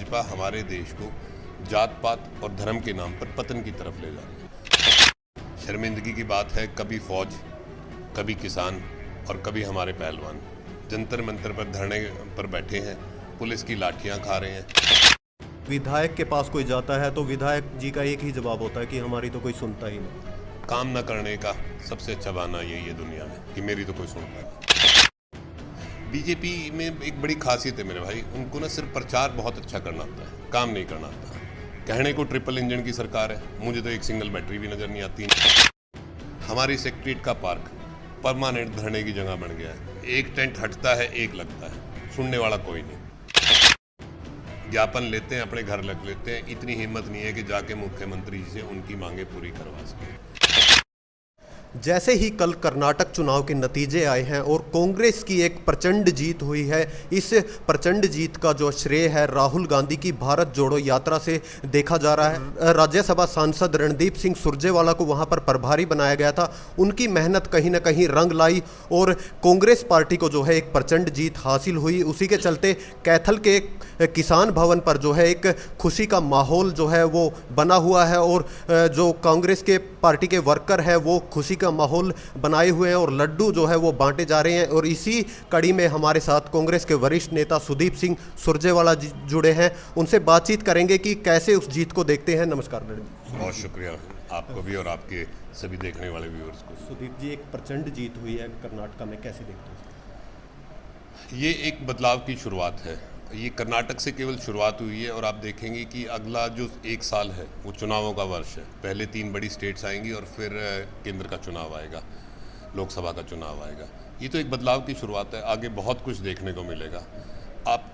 भाजपा हमारे देश को जात पात और धर्म के नाम पर पतन की तरफ ले जा रही है। शर्मिंदगी की बात है, कभी फौज, कभी किसान और कभी हमारे पहलवान जंतर मंतर पर धरने पर बैठे हैं, पुलिस की लाठियां खा रहे हैं। विधायक के पास कोई जाता है तो विधायक जी का एक ही जवाब होता है कि हमारी तो कोई सुनता ही नहीं। काम न करने का सबसे अच्छा बहाना यही है दुनिया में कि मेरी तो कोई सुनता नहीं। बीजेपी में एक बड़ी खासियत है मेरे भाई, उनको ना सिर्फ प्रचार बहुत अच्छा करना आता है, काम नहीं करना आता। कहने को ट्रिपल इंजन की सरकार है, मुझे तो एक सिंगल बैटरी भी नजर नहीं आती। हमारी सेक्रेटरीट का पार्क परमानेंट धरने की जगह बन गया है। एक टेंट हटता है, एक लगता है, सुनने वाला कोई नहीं। ज्ञापन लेते हैं, अपने घर लग लेते हैं, इतनी हिम्मत नहीं है कि जाके मुख्यमंत्री जी से उनकी मांगे पूरी करवा सकें। जैसे ही कल कर्नाटक चुनाव के नतीजे आए हैं और कांग्रेस की एक प्रचंड जीत हुई है, इस प्रचंड जीत का जो श्रेय है राहुल गांधी की भारत जोड़ो यात्रा से देखा जा रहा है। राज्यसभा सांसद रणदीप सिंह सुरजेवाला को वहां पर प्रभारी बनाया गया था, उनकी मेहनत कहीं ना कहीं रंग लाई और कांग्रेस पार्टी को जो है एक प्रचंड जीत हासिल हुई। उसी के चलते कैथल के किसान भवन पर जो है एक खुशी का माहौल जो है वो बना हुआ है और जो कांग्रेस के पार्टी के वर्कर हैं वो खुशी का माहौल बनाए हुए हैं और लड्डू जो है वो बांटे जा रहे हैं। और इसी कड़ी में हमारे साथ कांग्रेस के वरिष्ठ नेता सुदीप सिंह सुरजेवाला जुड़े हैं, उनसे बातचीत करेंगे कि कैसे उस जीत को देखते हैं। नमस्कार मैडम। बहुत शुक्रिया आपको भी और आपके सभी देखने वाले व्यूअर्स को। सुदीप जी, एक प्रचंड जीत हुई है कर्नाटक में, कैसे देखते हैं? ये एक बदलाव की शुरुआत है। ये कर्नाटक से केवल शुरुआत हुई है और आप देखेंगे कि अगला जो एक साल है वो चुनावों का वर्ष है। पहले 3 बड़ी स्टेट्स आएंगी और फिर केंद्र का चुनाव आएगा, लोकसभा का चुनाव आएगा। ये तो एक बदलाव की शुरुआत है, आगे बहुत कुछ देखने को मिलेगा। आप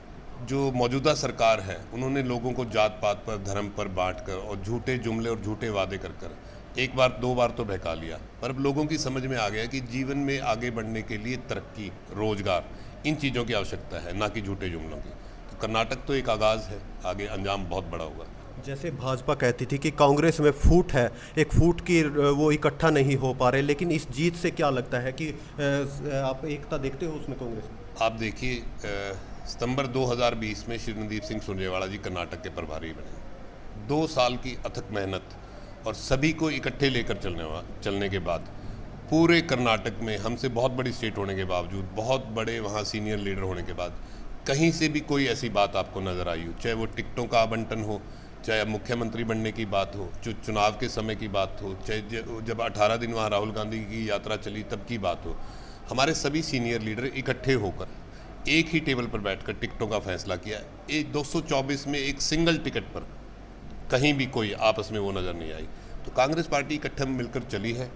जो मौजूदा सरकार है उन्होंने लोगों को जात पात पर, धर्म पर बांट कर और झूठे जुमले और झूठे वादे कर एक बार 2 बार तो बहका लिया, पर अब लोगों की समझ में आ गया कि जीवन में आगे बढ़ने के लिए तरक्की, रोजगार, इन चीज़ों की आवश्यकता है, ना कि झूठे जुमलों की। तो कर्नाटक तो एक आगाज़ है, आगे अंजाम बहुत बड़ा होगा। जैसे भाजपा कहती थी कि कांग्रेस में फूट है, एक फूट की वो इकट्ठा नहीं हो पा रहे, लेकिन इस जीत से क्या लगता है कि आप एकता देखते हो उसमें कांग्रेस में? आप देखिए, सितंबर 2020 में श्री रणदीप सिंह सुरजेवाला जी कर्नाटक के प्रभारी बने। 2 साल की अथक मेहनत और सभी को इकट्ठे लेकर चलने के बाद पूरे कर्नाटक में, हमसे बहुत बड़ी स्टेट होने के बावजूद, बहुत बड़े वहाँ सीनियर लीडर होने के बाद, कहीं से भी कोई ऐसी बात आपको नज़र आई हो, चाहे वो टिकटों का आवंटन हो, चाहे मुख्यमंत्री बनने की बात हो, जो चुनाव के समय की बात हो, चाहे जब 18 दिन वहाँ राहुल गांधी की यात्रा चली तब की बात हो, हमारे सभी सीनियर लीडर इकट्ठे होकर एक ही टेबल पर बैठकर टिकटों का फैसला किया। एक 224 में एक सिंगल टिकट पर कहीं भी कोई आपस में वो नज़र नहीं आई। तो कांग्रेस पार्टी इकट्ठे मिलकर चली है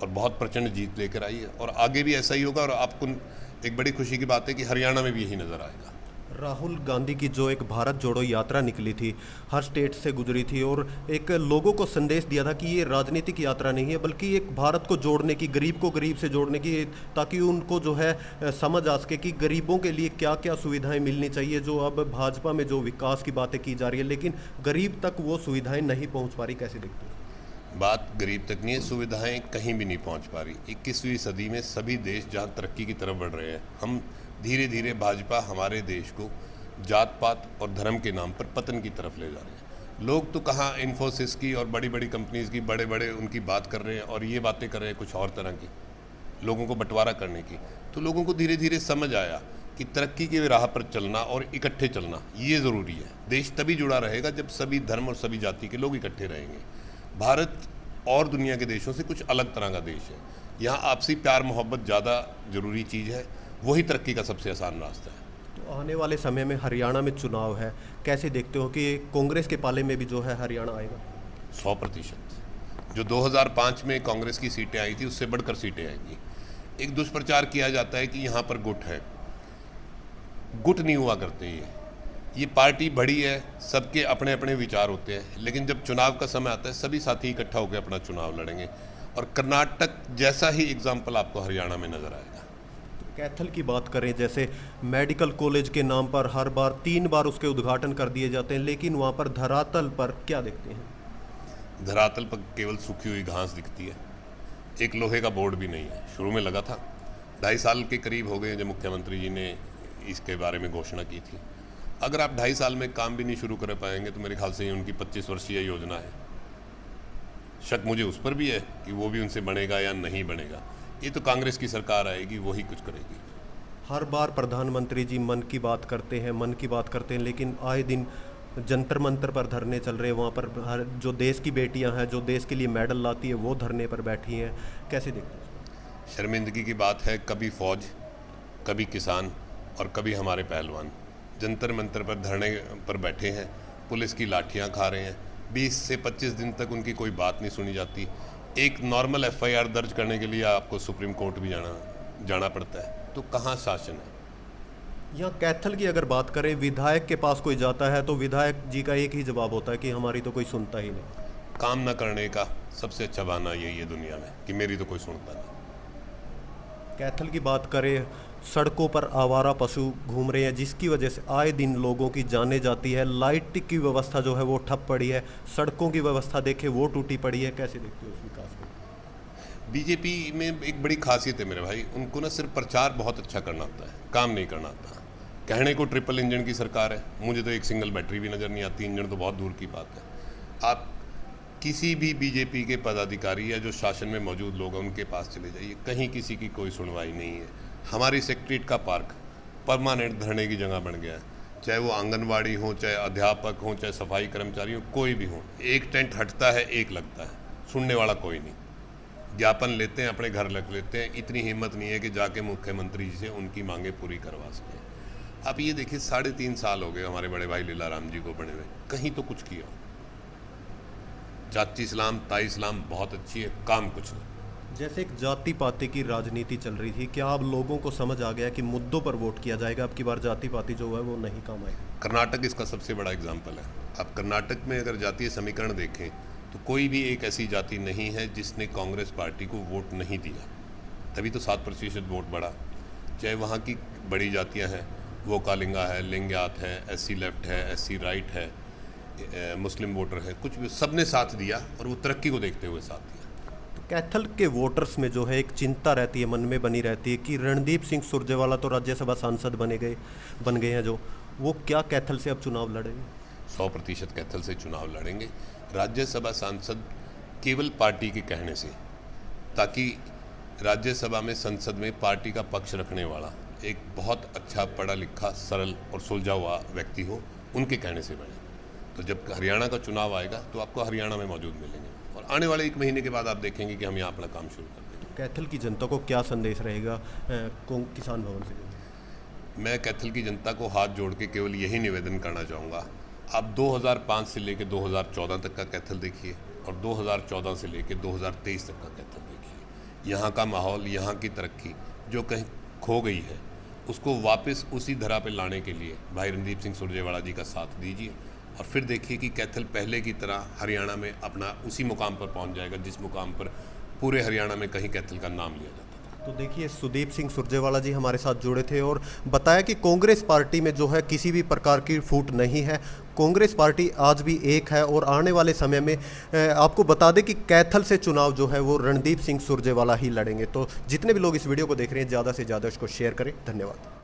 और बहुत प्रचंड जीत लेकर आई है और आगे भी ऐसा ही होगा। और आपको एक बड़ी खुशी की बात है कि हरियाणा में भी यही नज़र आएगा। राहुल गांधी की जो एक भारत जोड़ो यात्रा निकली थी, हर स्टेट से गुजरी थी और एक लोगों को संदेश दिया था कि ये राजनीतिक यात्रा नहीं है बल्कि एक भारत को जोड़ने की, गरीब को गरीब से जोड़ने की, ताकि उनको जो है समझ आ सके कि गरीबों के लिए क्या क्या सुविधाएं मिलनी चाहिए। जो अब भाजपा में जो विकास की बातें की जा रही है लेकिन गरीब तक वो सुविधाएँ नहीं पहुँच पा रही, कैसे देखते हैं? बात गरीब तक नहीं है, सुविधाएं कहीं भी नहीं पहुंच पा रही। 21वीं सदी में सभी देश जहां तरक्की की तरफ बढ़ रहे हैं, हम धीरे धीरे भाजपा हमारे देश को जात पात और धर्म के नाम पर पतन की तरफ ले जा रहे हैं। लोग तो कहाँ इन्फोसिस की और बड़ी बड़ी कंपनीज की बड़े बड़े उनकी बात कर रहे हैं और ये बातें कर रहे हैं कुछ और तरह की, लोगों को बंटवारा करने की। तो लोगों को धीरे धीरे समझ आया कि तरक्की की राह पर चलना और इकट्ठे चलना ये ज़रूरी है। देश तभी जुड़ा रहेगा जब सभी धर्म और सभी जाति के लोग इकट्ठे रहेंगे। भारत और दुनिया के देशों से कुछ अलग तरह का देश है। यहाँ आपसी प्यार मोहब्बत ज़्यादा ज़रूरी चीज़ है, वही तरक्की का सबसे आसान रास्ता है। तो आने वाले समय में हरियाणा में चुनाव है, कैसे देखते हो कि कांग्रेस के पाले में भी जो है हरियाणा आएगा? 100%। जो 2005 में कांग्रेस की सीटें आई थी उससे बढ़कर सीटें आएंगी। एक दुष्प्रचार किया जाता है कि यहाँ पर गुट है, गुट नहीं हुआ करते। ये पार्टी बड़ी है, सबके अपने अपने विचार होते हैं, लेकिन जब चुनाव का समय आता है सभी साथी इकट्ठा होकर अपना चुनाव लड़ेंगे और कर्नाटक जैसा ही एग्जाम्पल आपको हरियाणा में नजर आएगा। तो कैथल की बात करें, जैसे मेडिकल कॉलेज के नाम पर हर बार 3 बार उसके उद्घाटन कर दिए जाते हैं, लेकिन वहाँ पर धरातल पर क्या देखते हैं? धरातल पर केवल सूखी हुई घास दिखती है, एक लोहे का बोर्ड भी नहीं है। शुरू में लगा था, 2.5 साल के करीब हो गए जब मुख्यमंत्री जी ने इसके बारे में घोषणा की थी अगर आप 2.5 साल में काम भी नहीं शुरू कर पाएंगे तो मेरे ख्याल से ये उनकी 25 वर्षीय योजना है। शक मुझे उस पर भी है कि वो भी उनसे बनेगा या नहीं बनेगा। ये तो कांग्रेस की सरकार आएगी, वही कुछ करेगी। हर बार प्रधानमंत्री जी मन की बात करते हैं, लेकिन आए दिन जंतर मंतर पर धरने चल रहे हैं। वहाँ पर हर जो देश की बेटियां हैं, जो देश के लिए मेडल लाती है, वो धरने पर बैठी हैं। कैसे देखते हैं? शर्मिंदगी की बात है, कभी फौज, कभी किसान और कभी हमारे पहलवान जंतर मंतर पर धरने पर बैठे हैं, पुलिस की लाठियां खा रहे हैं। 20 से 25 दिन तक उनकी कोई बात नहीं सुनी जाती। एक नॉर्मल FIR दर्ज करने के लिए आपको सुप्रीम कोर्ट भी जाना पड़ता है। तो कहाँ शासन है? यहाँ कैथल की अगर बात करें, विधायक के पास कोई जाता है तो विधायक जी का एक ही जवाब होता है कि हमारी तो कोई सुनता ही नहीं। काम न करने का सबसे अच्छा बहाना यही है दुनिया में कि मेरी तो कोई सुनता नहीं। कैथल की बात करें, सड़कों पर आवारा पशु घूम रहे हैं, जिसकी वजह से आए दिन लोगों की जानें जाती है। लाइट की व्यवस्था जो है वो ठप पड़ी है, सड़कों की व्यवस्था देखें वो टूटी पड़ी है। कैसे देखते हो उस विकास को? बीजेपी में एक बड़ी खासियत है मेरे भाई, उनको ना सिर्फ प्रचार बहुत अच्छा करना आता है, काम नहीं करना आता। कहने को ट्रिपल इंजन की सरकार है, मुझे तो एक सिंगल बैटरी भी नज़र नहीं आती। इंजन तो बहुत दूर की बात है। आप किसी भी बीजेपी के पदाधिकारी या जो शासन में मौजूद लोग हैं उनके पास चले जाइए, कहीं किसी की कोई सुनवाई नहीं है। हमारी सेक्रेटरीट का पार्क परमानेंट धरने की जगह बन गया है। चाहे वो आंगनवाड़ी हो, चाहे अध्यापक हो, चाहे सफाई कर्मचारी हो, कोई भी हो, एक टेंट हटता है, एक लगता है, सुनने वाला कोई नहीं। ज्ञापन लेते हैं, अपने घर रख लेते हैं। इतनी हिम्मत नहीं है कि जाके मुख्यमंत्री जी से उनकी मांगे पूरी करवा सकें। आप ये देखिए, 3.5 साल हो गए हमारे बड़े भाई लीलाराम जी को बने हुए, कहीं तो कुछ किया। जाति इस्लाम, ताई इस्लाम बहुत अच्छी है, काम कुछ नहीं। जैसे एक जाति पाति की राजनीति चल रही थी, क्या अब लोगों को समझ आ गया कि मुद्दों पर वोट किया जाएगा, अब की बार जाति पाति जो है वो नहीं काम आएगा? कर्नाटक इसका सबसे बड़ा एग्जाम्पल है। आप कर्नाटक में अगर जातीय समीकरण देखें तो कोई भी एक ऐसी जाति नहीं है जिसने कांग्रेस पार्टी को वोट नहीं दिया। तभी तो 7% वोट बढ़ा। चाहे वहाँ की बड़ी जातियाँ हैं, वो कालिंगा है, लिंगायत है, SC लेफ्ट है, SC राइट है, मुस्लिम वोटर है, कुछ भी, सब ने साथ दिया और वो तरक्की को देखते हुए साथ दिया। तो कैथल के वोटर्स में जो है एक चिंता रहती है, मन में बनी रहती है कि रणदीप सिंह सुरजेवाला तो राज्यसभा सांसद बन गए हैं, जो वो क्या कैथल से अब चुनाव लड़ेंगे? 100% कैथल से चुनाव लड़ेंगे। राज्यसभा सांसद केवल पार्टी के कहने से, ताकि राज्यसभा में, संसद में पार्टी का पक्ष रखने वाला एक बहुत अच्छा पढ़ा लिखा, सरल और सुलझा हुआ व्यक्ति हो, उनके कहने से बने। तो जब हरियाणा का चुनाव आएगा तो आपको हरियाणा में मौजूद मिलेंगे, और आने वाले 1 महीने के बाद आप देखेंगे कि हम यहाँ अपना काम शुरू कर देंगे। कैथल की जनता को क्या संदेश रहेगा किसान भवन से? मैं कैथल की जनता को हाथ जोड़ के केवल यही निवेदन करना चाहूँगा, आप 2005 से लेकर 2014 तक का कैथल देखिए और 2014 से लेकर 2023 तक का कैथल देखिए। यहाँ का माहौल, यहाँ की तरक्की जो कहीं खो गई है, उसको वापस उसी धरा पे लाने के लिए भाई रणदीप सिंह सुरजेवाला जी का साथ दीजिए, और फिर देखिए कि कैथल पहले की तरह हरियाणा में अपना उसी मुकाम पर पहुंच जाएगा जिस मुकाम पर पूरे हरियाणा में कहीं कैथल का नाम लिया जाता था। तो देखिए, सुदीप सिंह सुरजेवाला जी हमारे साथ जुड़े थे और बताया कि कांग्रेस पार्टी में जो है किसी भी प्रकार की फूट नहीं है। कांग्रेस पार्टी आज भी एक है, और आने वाले समय में आपको बता दें कि कैथल से चुनाव जो है वो रणदीप सिंह सुरजेवाला ही लड़ेंगे। तो जितने भी लोग इस वीडियो को देख रहे हैं, ज़्यादा से ज़्यादा इसको शेयर करें। धन्यवाद।